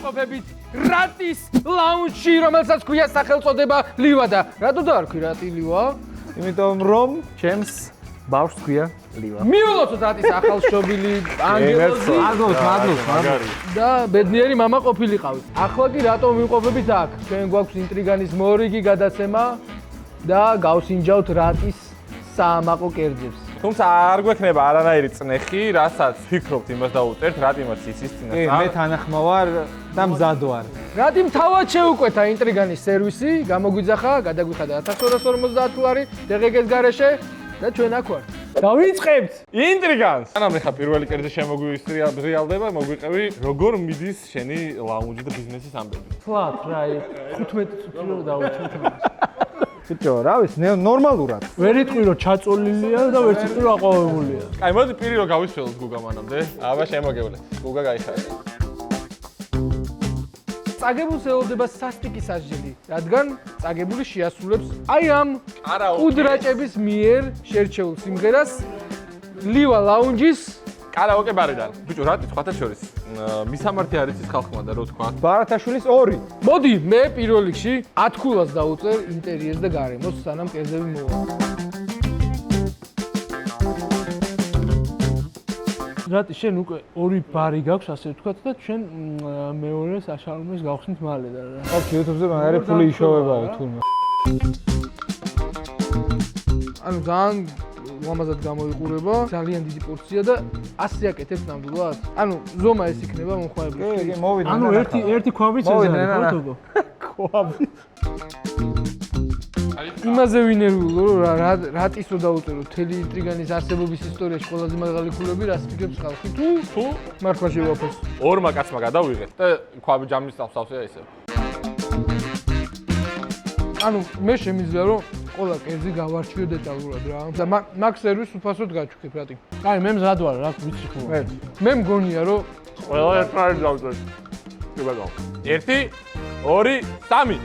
ვიმყოფებით რატის ლაუნჯში, რომელსაც ქვია სახელწოდება ლივა და რატო დაარქვი რატი ლივა? იმიტომ რომ ჩემს ბავშვს ქვია ლივა. მიულოცოთ რატის ახალშობილი ანგელოზი. მადლობს. და ბედნიერი მამა ყოფილიყავით. ახლა კი რატომ ვიმყოფებით აქ? ჩვენ გვაქვს ინტრიგანის მორიგი გადაცემა და გავსინჯავთ რატის საამაყო კერძებს. თუმცა არ გვექნება არანაირი წნეხი, რასაც ფიქრობთ იმას დაუწერთ, რატი მას იცის წინასწარ. მე თანახმა ვარ და მზად ვარ. რატი თავად შეუკვეთა ინტრიგანის სერვისი, გამოგვიძახა, გადაგვიხადა 1250 ლარი დღეგეს გარეშე და ჩვენ აქ ვართ. დავიწყებთ ინტრიგანს. ანამ ეხა პირველი კერძი შემოგვიზრიალდება, მოგვიყევი როგორ მიდის შენი ლაუნჯი და ბიზნესის ამბები. ფლატ რა 15 წუთი რომ დავუჩვენთ. ბიჭო, რა ვიცი, ნორმალურად. ვერ იტყვი რომ ჩაწოლილია და ვერც იტყვი რომ აყვავებულია. აი მოდი პირი რომ გავისველოთ გუგა მანამდე. აბა შემოგევლე. გუგა გაიხარა. წაგებულს ელოდება სასტიკი სასჯელი, რადგან წაგებული შეასრულებს აი ამ უდრაჭების მიერ შერჩეულ სიმღერას ლივა ლაუნჯის კარაოკე ბარიდან. ბიჭო, რა თქვათ შორის? მისამართი არის ის ხალხმა და რო თქვა. ბარათაშვილის 2. მოდი, მე პირველ რიგში 10 ქულას დავუწერ ინტერიერს და გარემოს, სანამ კერძები მოვა. რატი შენ უკვე 2 ბარი გაქვს, ასე ვთქვათ და ჩვენ მეორეს აშალმეს გავხსნით მალე და რა. ოკ, YouTube-ზე მაგარი ფული იშოვებაო თურმე. ანუ ძალიან ლამაზად გამოიყურება, ძალიან დიდი პორცია და 100 აკეთებს ნამდვილად. ანუ ზომა ეს იქნება მომხმარებლის. კი, მოვიდა. ანუ ერთი ქვაბიც ეს არის, ხო? ქვაბი. იმაზე ვინერვულო რომ რატის რო დაუწერო მთელი ინტრიგანის არსებობის ისტორიაში ყველაზე მაღალი ქულები რას ფიქრებს ხალხი თუ მართლა შევაფოს. ორმა კაცმა გადავიღეთ და ქვაბი ჯამის სავსავსეა ისე. ანუ მე შემიძლია რომ ყველა კერძი გავარჩიო დეტალურად რა და მაგ სერვისს უფასოდ გაჩვქებ რატი. აი მე მზად ვარ რა ვიცი ხო. მე მგონია რომ ყველა ერთად დავწერთ. კი ბატონო. 1 2 3 8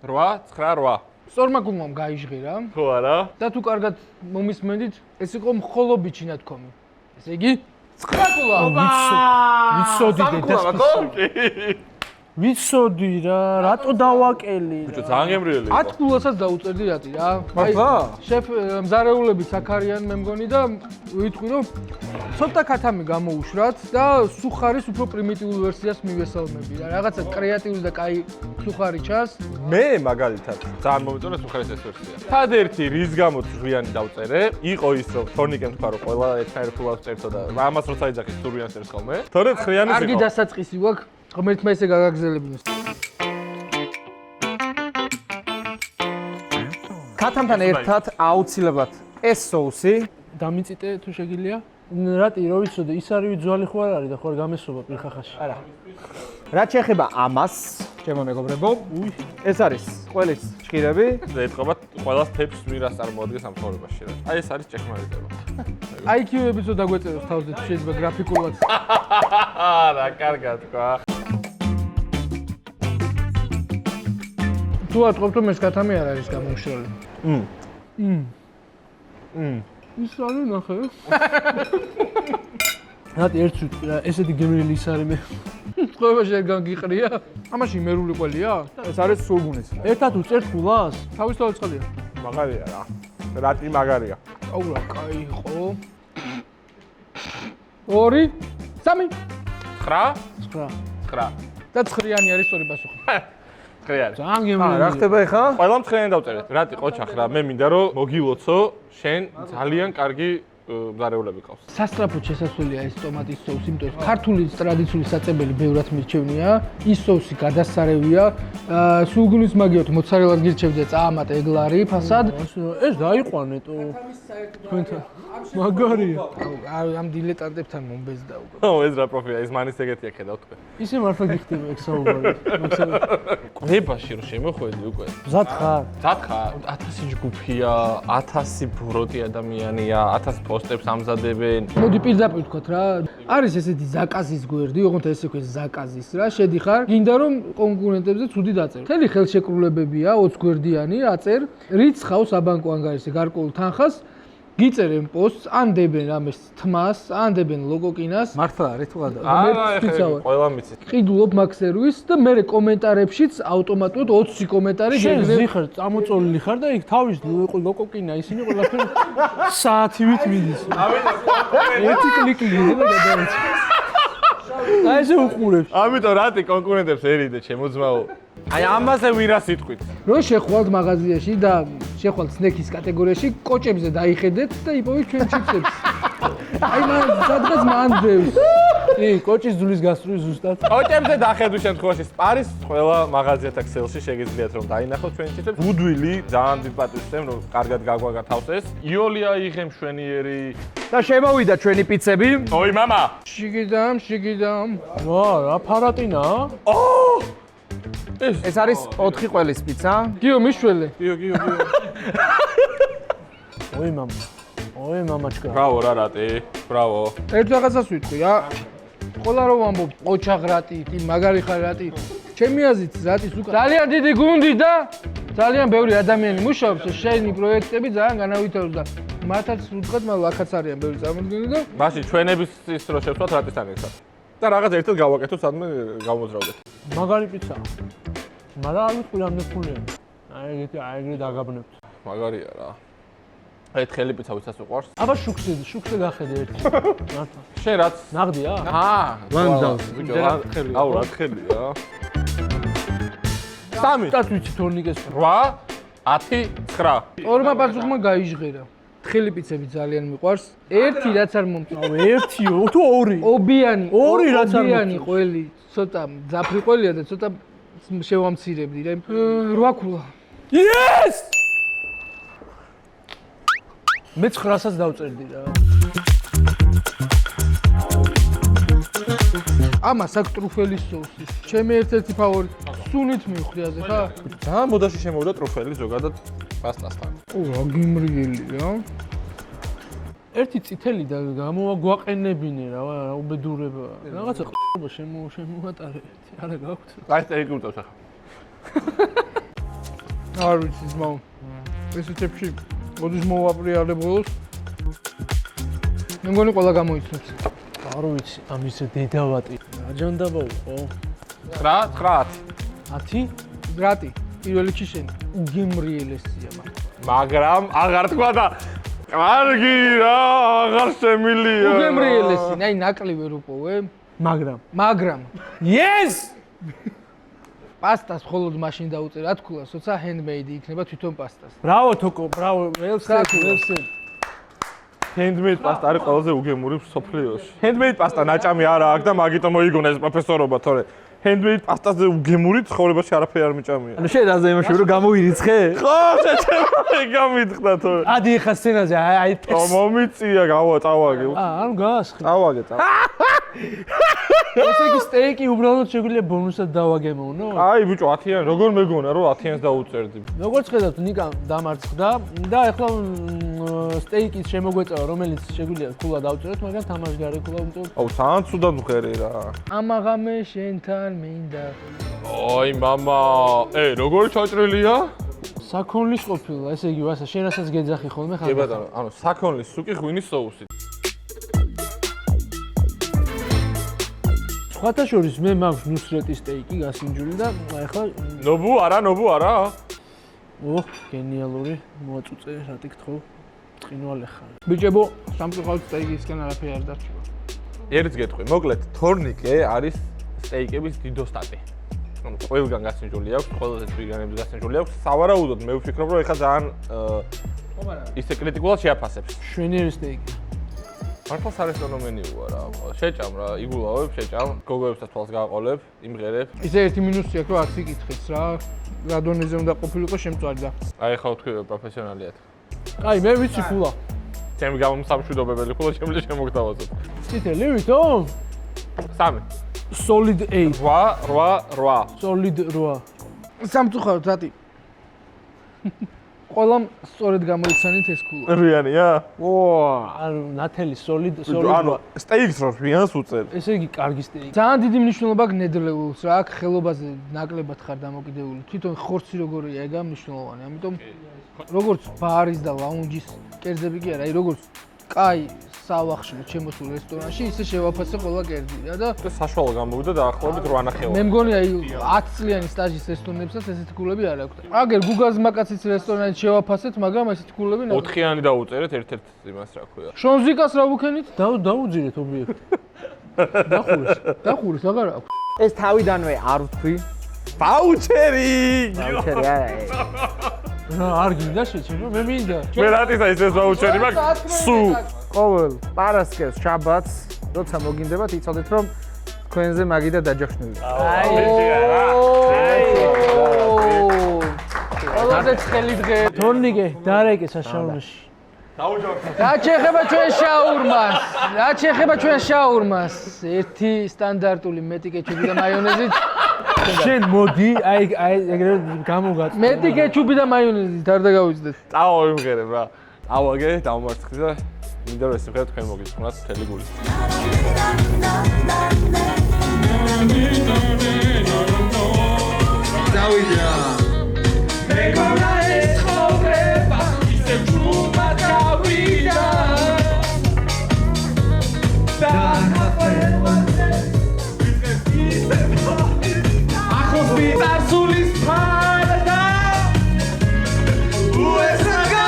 9 8 სწორმა გულმამ გაიჟღერა ხო არა? და თუ კარგად მომისმენდით ეს იყო მხოლობიჩი ნათქვამი. ესე იგი 9 კულა. ვიცოდი დედას. ვიცოდი რა, რატო დავაკელი რა. ბიჭო, ძალიან გემრიელი იყო. 10 კულასაც დაუწერდი რატი რა. მართლა? შეფ მზარეულები საქარიან მე მგონი და ვიტყვი რომ ცოტა ქათამი გამოუშვათ და სუხარის უფრო პრიმიტიულ ვერსიას მივესალმები რა. რაღაცა კრეატიული და კაი სუხარი ჩანს. მე მაგალითად ძალიან მომეწონა სუხარის ეს ვერსია. თადერთი რის გამოც ჟვიანი დავწერე, იყო ის რომ თორნიკემ თქვა რომ ყველა ერთნაირ ფულავს წერტო და ამას როცა იძახის სურვიანს წერს ხოლმე. თორემ ხრიანის იყო. კარგი დასაწყისი გვაქვს. ღმერთმა ესე გაგაგზელებინოს. ქათამთან ერთად აუცილებლად ეს соуსი დამიწიტე თუ შეგიძლია. რატი რო ვიცოდე, ის არის ძვალი ხო არ არის და ხო არ გამესობა პირხახაში. არა. რაც შეეხება ამას, ჩემო მეგობრებო, ეს არის ყველის ჭირები. ეთყობა ყველას თეფს მირას წარმოადგენს ამ ცხოვრებაში რა. აი ეს არის ჭეშმარიტება. IQ-ებიც რო დაგვეწეროს თავზე თუ შეიძლება გრაფიკულად. რა კარგად თქვა. თუ ატყობთ რომ ეს ქათამი არ არის გამოუშრალი. ის არის ნახე. რატი ერთ ესეთი გემრიელი ის არის მე. ყველაში არ გაგიყრია? ამაში იმერული ყველია? ეს არის სულგუნის. ერთად უწერთ ქულას? თავისთავად წყალია. მაგარია რა. რატი მაგარია. აუ რა კაი იყო. 2 3 9 9 9 და 9-იანი არის სწორი პასუხი. ხრიანი. ძალიან გემრიელი. რა ხდება ახლა? ყველა მცხრიანი დავწერეთ. რატი ყოჩახ რა, მე მინდა რომ მოგილოცო შენ ძალიან კარგი მზარეულები ყავს. სასწრაფოდ შესაძლებელია ეს ტომატის соуსი, იმიტომ რომ ქართული ტრადიციული საწებელი ბევრად მირჩევნია. ის соуსი გადასარევია. სულგუნის მაგიოთ მოცარელას გირჩევდე წაამატ ეგლარი ფასად. ეს დაიყვანეთო. თქვენთან. მაგარია. ამ დილეტანტებთან მომბეზდა უკვე. ო ეს რა პროფილია, ეს მანის ეგეთი აქედავ თქვენ. ისე მართლა გიხდება ეგ საუბარი. ყნებაში რომ შემოხვედი უკვე. მზად ხარ? მზად ხარ? 1000 ჯგუფია, 1000 ბროტი ადამიანია, 1000 პოსტებს ამზადებენ. მოდი პირდაპირ ვთქვათ რა. არის ესეთი ზაკაზის გვერდი, ოღონდ ესე ქვეს ზაკაზის რა. შედიხარ, გინდა რომ კონკურენტებზე ცუდი დაწერ. მთელი ხელშეკრულებებია 20 გვერდიანი, აწერ, რიც ხავს აბანკო ანგარიშზე გარკვეულ თანხას. გიწერენ პოსტს, ან დებენ ამას თმას, ან დებენ ლოგოკინას. მართლა არის თუ არა? ყველა მიცით. ყიდულობ მაგ სერვისს და მე კომენტარებშიც ავტომატურად 20 კომენტარი შენ გეგნებ. ზიხარ, წამოწოლილი ხარ და იქ თავის ლოკოკინა ისინი ყველაფერი საათივით მიდის. ერთი კლიკი გიძე და გადაეცა. აი ესე უყურებს. ამიტომ რატი კონკურენტებს ერიდე ჩემო ძმაო. აი ამაზე ვირა სიტყვით. რო შეხვალთ მაღაზიაში და შეხვალთ სნექის კატეგორიაში, კოჭებზე დაიხედეთ და იპოვეთ ჩვენ ჩიპსებს. აი მან სადღაც მანდევს. კი, კოჭის ძulis გასწრული ზუსტად. კოჭებზე დახედვის შემთხვევაში სპარის ყველა მაღაზიათა ქსელში შეგიძლიათ რომ დაინახოთ ჩვენი ჩიპსებს. გუდვილი ძალიან დიდ პატივს ვცემ რომ კარგად გაგვაგათავს ეს. იოლია იღე მშვენიერი და შემოვიდა ჩვენი პიცები. ოი мама. შიგიდამ. ვა, რა ფარატინა? ეს არის 4 ყველის პიცა. გიო მიშველე. გიო. ой мама. ой мамаჩკა. ბრავო რა რატი. ბრავო. ერთ რაღაცას ვიტყვი რა. ყველა რომ ამბობ ოჩაღრატი, კი მაგარი ხარ რატი. ჩემი აზრით რატის უკან ძალიან დიდი გუნდი და ძალიან ბევრი ადამიანი მუშაობს შენი პროექტები ძალიან განავითაროს და მართაც ვუდგათ მაგრამ აქაც არიან ბევრი წარმოდგენილი და მაშინ ჩვენების ის რო შევსვათ რატისთან ერთად. და რაღაც ერთად გავაკეთოთ სადმე გამოძრავდეთ. მაგარი პიცა. მაგრამ არ ვიტყვი რამდენი ფულია. აი ეგრე დაგაბნებთ. მაგარია რა. აი თხელი პიცა ვისაც უყვარს. აბა შუქზე გახედე ერთი. მართლა. შენ რაც ნაღდია? ლანდავს. აუ რა თხელია. 3 დათ ვიცი თორნიკეს. 8 10 9 ორმა პასუხმა გაიჟღერა თხელი პიცები ძალიან მიყვარს ერთი რაც არ მომწონს ერთიო თუ ორი? ობიანი ორი რაც არ ობიანი მომწონს. ყველი ცოტა ძაფრი ყველია და ცოტა შევამცირებდი რა 8 ქულა Yes! მე 900-ს დავწერდი რა. ამას აქვს ტრუფელის соуსი ჩემი ერთ-ერთი ფავორიტი სუნით მივხვდი აზე ხა ძალიან მოდაში შემოვიდა ტრუფელი ზოგადად პასტასთან. რა გიმრიელი რა ერთი წითელი და გამოაგვაყენებინე რა უბედურება. რაღაცა ყობა შემოვატარე ერთი. არა გაქვთ. აი ეს გულწევს ახლა. არ ვიცი ძმაო ესეთებში მოდის მოვაპრიალებ ბოლოს მე მგონი ყველა გამოიცნობს არ ვიცი ამის დედავატი. აჯანდაბაო ხო? 9 9 10? რატი პირველი ჩიშენი უგემრიელესია მაგრამ აღარ თქვა და კარგი რა აღარ შემილია. უგემრიელესი აი ნაკლი ვერ უპოვე მაგრამ Yes! პასტას მხოლოდ მაშინ დაუწე რა თქულა სოცა ჰენდმეიდი იქნება თვითონ პასტას ბრავო თოკო, ბრავო. ველსე. Handmade pasta არის ყველაზე უგემური მსოფლიოში. Handmade pasta ნაჭამი არა აქვს და მაგიტომ მოიგონა ეს პროფესორობა, თორე handmade pasta-ზე უგემური ცხოვრებაში არაფერი არ მიჭამია. ანუ შენ რაზე იმაში რომ გამოვირიცხე? ხო, შეჭამე გამითხდა თორე. ადი ხა სცენაზე აი მომიწია წავაგე. არ გასხი. წავაგე. ესე იგი სტეიკი უბრალოდ შეგვიძლია ბონუსად დავაგემოვნო? აი ბიჭო 10-იან როგორ მეგონა რომ 10-იანს დაუწერდი. როგორც ხედავთ ნიკა დამარცხდა და ახლა სტეიკის შემოგვეწევა რომელიც შეგვიძლია ქულა დავწეროთ, მაგრამ თამაშგარე ქულა უმწევ. აუ ძალიან ცუდად მღერი რა. ამაღამე შენთან მინდა ოი мама, როგორ ჩაჭრილია? საქონლის ყოფილა, ესე იგი ვასა შენ რასაც გეძახი ხოლმე ხარ. კი ბატონო, ანუ საქონლის სუკი ღვინის соуსი. სხვათა შორის მე მაქვს ნუსრეტის სტეიკი გასინჯული და ახლა ნობუ არა? ოჰ, გენიალური, მოაწუწე, რა თქო, წინვალე ხარ. ბიჭებო სამწუხაროდ სტეიკისგან არაფერი არ დარჩება ერთს გეტყვი, მოკლედ თორნიკე არის სტეიკების დიდოსტატი. ანუ ყველგან გასინჯული აქვს, ყველაზე ვიგანებს გასინჯული აქვს. სავარაუდოდ მე ვფიქრობ, რომ ეხლა ძალიან ისე კრიტიკულად შეაფასებს. შვენიერი სტეიკი. მართლა სარესტორნო მენიუა რა. შეჭამ რა, იგულავებ, შეჭამ, გოგოებსაც თვალს გააყოლებ, იმღერებ. ისე ერთი მინუსი აქვს რომ არც იკითხეს რა დონეზე უნდა ყოფილიყო შემწვარი და აი ხა ვთქვი პროფესიონალიად. აი მე ვიცი ქულა. ჩემი გამომსამშვიდობებელი ხულა შემიძლია შემოგთავაზოთ. წითელი ვითომ? 3 Solid 8. 8 Solid 8. სამწუხაროდ რატი ყველამ სწორედ გამოიცანით ეს ქულა. რვიანია? ანუ ნათელი სოლიდ ანუ სტეიქს რო რვიანს უწერ. ესე იგი კარგი სტეიკი. ძალიან დიდი მნიშვნელობა აქვს ნედლეულს რა, აქ ხელობაზე ნაკლებად ხარ დამოკიდებული. თვითონ ხორცი როგორია, ეგა მნიშვნელოვანი. ამიტომ როგორც ბარის და ლაუნჯის კერძები კი არა, როგორც კაი სავახშილო ჩემოსულ რესტორანში ისე შევაფასე ყველა კერძი რა და საშუალო გამოვიდა დაახლოებით 8 ნახევარი. მე მგონი აი 10 წლიანი სტაჟის რესტორნებსაც ესეთი ქულები არ აქვს. აგერ გუგას მაკაცის რესტორანში შევაფასეთ, მაგრამ ესეთი ქულები ნახე. 4-იანი დაუწერეთ ერთ-ერთ იმას რა ქვია. შონზიკას რა ვუქენით? დაუძირეთ ობიექტი. დახურეს, აღარ აქვს. ეს თავიდანვე არ ვთქვი. ვაუჩერი! ვაუჩერი არა. რა არ გინდა შეჩენო? მე მინდა. მე რატისა ის ვაუჩერი მაქვს? სუ ყოველ პარასკევს, შაბათს, როცა მოგინდებათ, იცოდეთ რომ თქვენზე მაგიდა დაჯახშნები. ყველაზე ცხელი დღე. თორნიკე დარეკე საშაურში. რა შეეხება ჩვენ შაურმას? რა შეეხება ჩვენ შაურმას? ერთი სტანდარტული მეტი კეჩუპი და მაიონეზით. შენ მოდი, აი ეგრე გამოგაწ. მეტი კეჩუპი და მაიონეზით არ დაგავიწყდეთ. წავა ვიმღერებ რა. ავაგე, დავმარცხდი და მინდა რომ ეს ვიღეთ თქვენ მოგიწყნათ მთელი გულით. დავიდა მეგონა ეს ხოვრება ისე ჯუმა დავიდა და ნახევაზე ისე ახოს მიწარსულის ფარდა უესაგა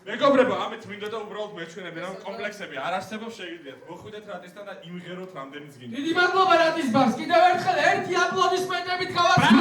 მეგობრებო, ამით მინდა და უბრალოდ მეჩვენებდი რომ კომპლექსები არ არსებობს, შეგიძლიათ მოხვიდეთ რატისთან და იმღეროთ რამდენიც გინდა. დიდი მადლობა რატის ბარს. კიდევ ერთხელ ერთი აპლოდისმენტებით გავაცნობთ.